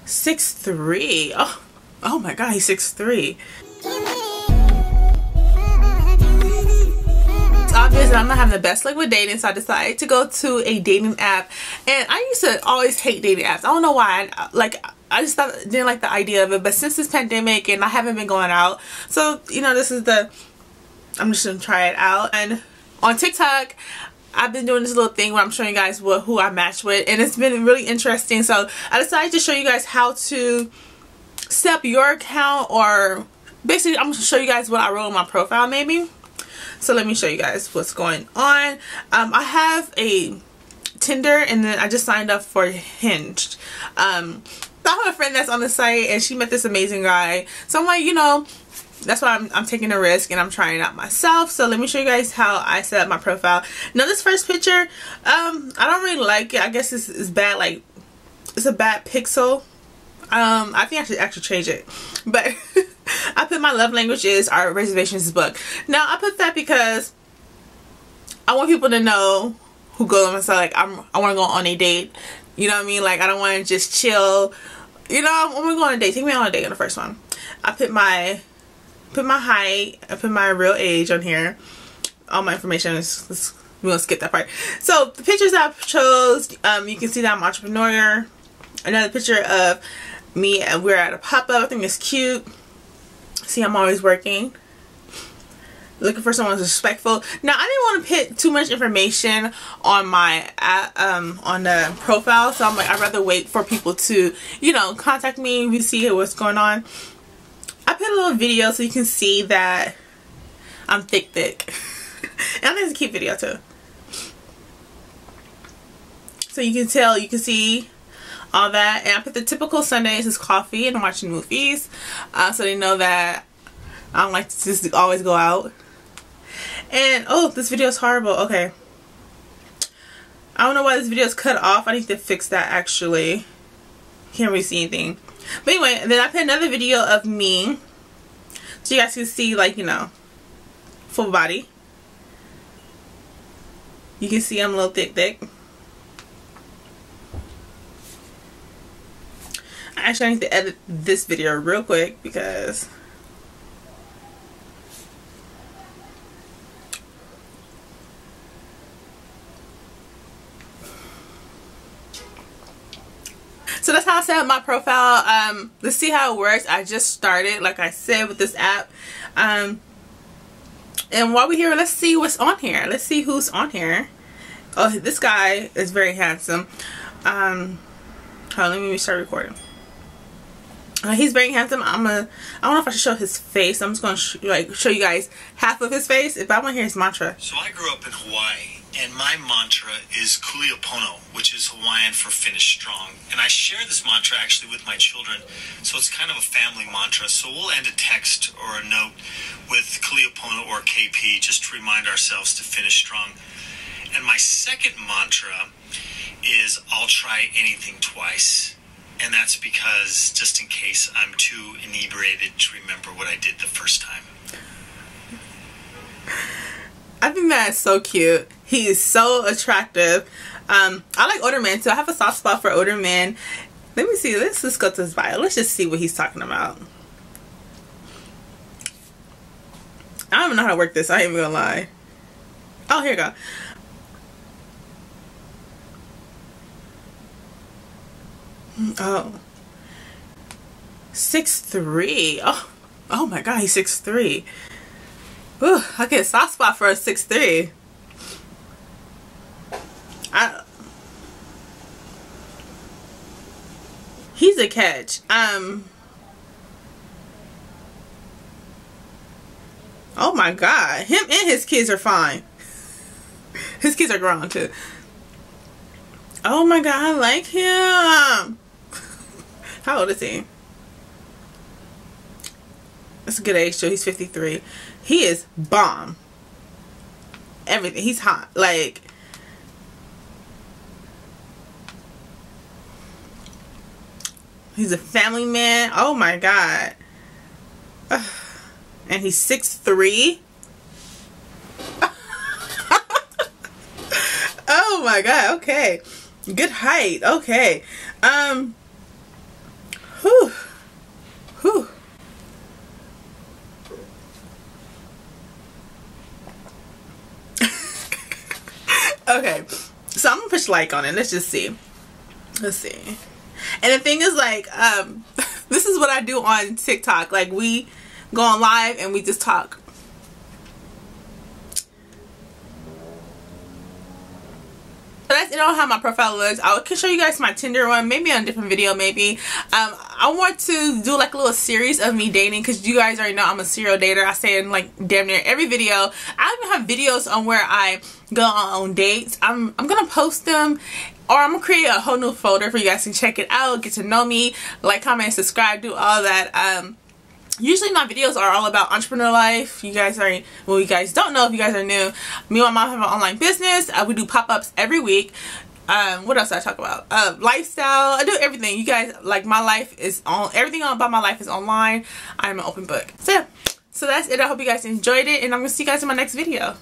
6'3". Oh my god, he's 6'3". Obviously I'm not having the best luck with dating, so I decided to go to a dating app. And I used to always hate dating apps. I don't know why. I just didn't like the idea of it. But since this pandemic and I haven't been going out, so you know, I'm just gonna try it out. And on TikTok I've been doing this little thing where I'm showing you guys who I matched with, and it's been really interesting. So I decided to show you guys how to set up your account, or basically I'm gonna show you guys what I wrote on my profile maybe. So let me show you guys what's going on. I have a Tinder, and then I just signed up for Hinge. I have a friend that's on the site, and she met this amazing guy. So I'm like, you know, that's why I'm taking a risk and I'm trying it out myself. So let me show you guys how I set up my profile. Now this first picture, I don't really like it. I guess it's bad, like it's a bad pixel. I think I should actually change it. But I put my love language is our reservations book. Now I put that because I want people to know who go on my side. Like I want to go on a date. You know what I mean? Like I don't want to just chill. You know, I want to go on a date. Take me on a date on the first one. I put my height. I put my real age on here. All my information is. We're gonna skip that part. So the pictures I chose. You can see that I'm an entrepreneur. Another picture of me, and we're at a pop-up. I think it's cute. See, I'm always working. Looking for someone who's respectful. Now, I didn't want to put too much information on my on the profile, so I'm like, I'd rather wait for people to, you know, contact me. We see what's going on. I put a little video so you can see that I'm thick. And I think it's a cute video too. So you can tell, you can see all that. And I put the typical Sundays is coffee and watching movies, so they know that I don't like to just always go out. And oh, this video is horrible. Okay, I don't know why this video is cut off. I need to fix that actually. Can't really see anything. But anyway, then I put another video of me so you guys can see, like, you know, full body. You can see I'm a little thick. Actually, I need to edit this video real quick because so that's how I set up my profile. Let's see how it works. I just started, like I said, with this app. And while we're here, let's see what's on here. Let's see who's on here. Oh, this guy is very handsome. Hold on, let me restart recording. He's very handsome. I don't know if I should show his face. I'm just going to show you guys half of his face. If I want to hear his mantra. So I grew up in Hawaii, and my mantra is Kuliapono, which is Hawaiian for finish strong. And I share this mantra actually with my children. So it's kind of a family mantra. So we'll end a text or a note with Kuliapono or KP just to remind ourselves to finish strong. And my second mantra is I'll try anything twice. And that's because, just in case I'm too inebriated to remember what I did the first time. I think that is so cute. He is so attractive. I like older men too. I have a soft spot for older men. Let me see. Let's just go to his bio. Let's just see what he's talking about. I don't even know how to work this. I ain't even gonna lie. Oh, here we go. Oh, 6'3". Oh my god, he's 6'3". Ooh, I get a soft spot for a 6'3". He's a catch. Oh my god, him and his kids are fine. His kids are grown too. Oh my god, I like him. How old is he? That's a good age too. He's 53. He is bomb. Everything. He's hot. Like, he's a family man. Oh my god. And he's 6'3". Oh my god. Okay. Good height. Okay. Okay, so I'm gonna push like on it. Let's just see. Let's see. And the thing is, like, this is what I do on TikTok. Like, we go on live and we just talk. So that's it on how my profile looks. I can show you guys my Tinder one, maybe on a different video, maybe. I want to do like a little series of me dating, because you guys already know I'm a serial dater. I say in like damn near every video. I even have videos on where I go on dates. I'm gonna post them, or I'm gonna create a whole new folder for you guys to check it out, get to know me, like, comment, subscribe, do all that. Usually my videos are all about entrepreneur life. You guys are, well, you guys don't know if you guys are new. Me and my mom have an online business. We do pop-ups every week. What else did I talk about? Lifestyle. I do everything. You guys, like, my life is on, everything about my life is online. I'm an open book. So yeah, so that's it. I hope you guys enjoyed it, and I'm gonna see you guys in my next video.